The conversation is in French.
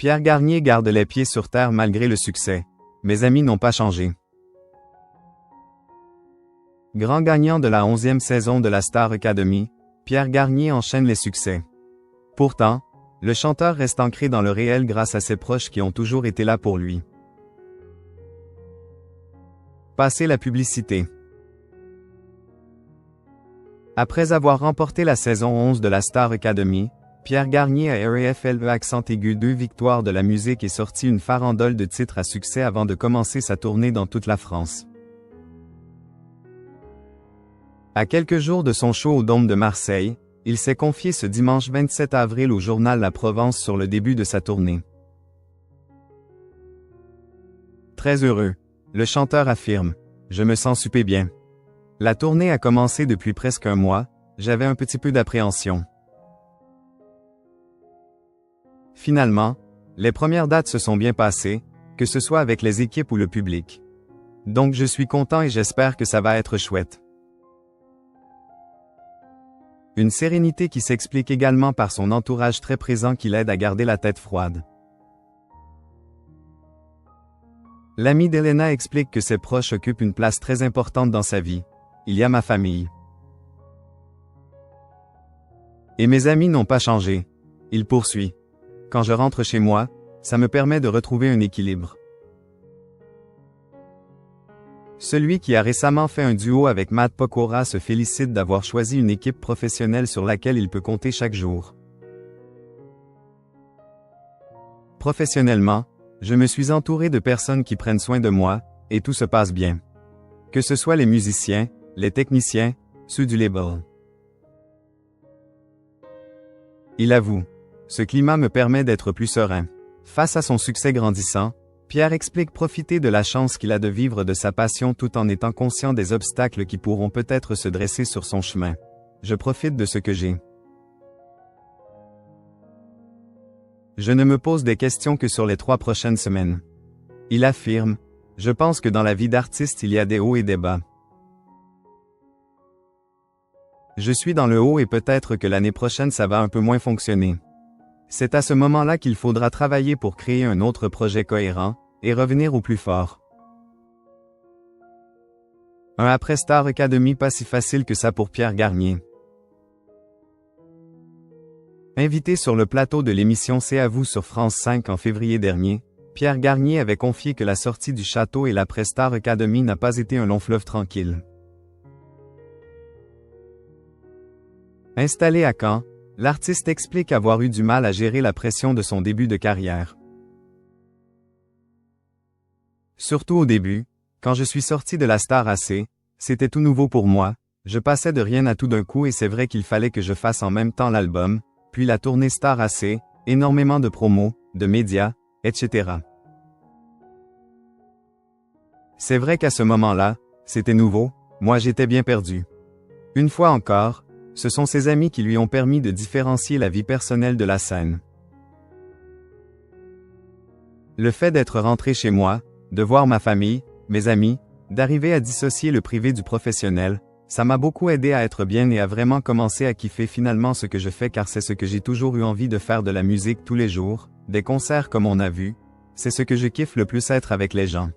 Pierre Garnier garde les pieds sur terre malgré le succès. Mes amis n'ont pas changé. Grand gagnant de la 11e saison de la Star Academy, Pierre Garnier enchaîne les succès. Pourtant, le chanteur reste ancré dans le réel grâce à ses proches qui ont toujours été là pour lui. Passer la publicité. Après avoir remporté la saison 11 de la Star Academy, Pierre Garnier a RFLE accent aigu 2 victoires de la musique et sorti une farandole de titres à succès avant de commencer sa tournée dans toute la France. À quelques jours de son show au Dôme de Marseille, il s'est confié ce dimanche 27 avril au journal La Provence sur le début de sa tournée. Très heureux, le chanteur affirme « Je me sens super bien. La tournée a commencé depuis presque un mois, j'avais un petit peu d'appréhension. Finalement, les premières dates se sont bien passées, que ce soit avec les équipes ou le public. Donc je suis content et j'espère que ça va être chouette. » Une sérénité qui s'explique également par son entourage très présent qui l'aide à garder la tête froide. L'ami d'Elena explique que ses proches occupent une place très importante dans sa vie. Il y a ma famille. Et mes amis n'ont pas changé. Il poursuit. Quand je rentre chez moi, ça me permet de retrouver un équilibre. Celui qui a récemment fait un duo avec Matt Pokora se félicite d'avoir choisi une équipe professionnelle sur laquelle il peut compter chaque jour. Professionnellement, je me suis entouré de personnes qui prennent soin de moi, et tout se passe bien. Que ce soit les musiciens, les techniciens, ceux du label. Il avoue. Ce climat me permet d'être plus serein. Face à son succès grandissant, Pierre explique profiter de la chance qu'il a de vivre de sa passion tout en étant conscient des obstacles qui pourront peut-être se dresser sur son chemin. Je profite de ce que j'ai. Je ne me pose des questions que sur les 3 prochaines semaines. Il affirme, je pense que dans la vie d'artiste il y a des hauts et des bas. Je suis dans le haut et peut-être que l'année prochaine ça va un peu moins fonctionner. C'est à ce moment-là qu'il faudra travailler pour créer un autre projet cohérent, et revenir au plus fort. Un après Star Academy pas si facile que ça pour Pierre Garnier. Invité sur le plateau de l'émission C'est à vous sur France 5 en février dernier, Pierre Garnier avait confié que la sortie du château et l'après Star Academy n'a pas été un long fleuve tranquille. Installé à Caen, l'artiste explique avoir eu du mal à gérer la pression de son début de carrière. Surtout au début, quand je suis sorti de la Star AC, c'était tout nouveau pour moi, je passais de rien à tout d'un coup et c'est vrai qu'il fallait que je fasse en même temps l'album, puis la tournée Star AC, énormément de promos, de médias, etc. C'est vrai qu'à ce moment-là, c'était nouveau, moi j'étais bien perdu. Une fois encore, ce sont ses amis qui lui ont permis de différencier la vie personnelle de la scène. Le fait d'être rentré chez moi, de voir ma famille, mes amis, d'arriver à dissocier le privé du professionnel, ça m'a beaucoup aidé à être bien et à vraiment commencer à kiffer finalement ce que je fais car c'est ce que j'ai toujours eu envie de faire de la musique tous les jours, des concerts comme on a vu, c'est ce que je kiffe le plus être avec les gens.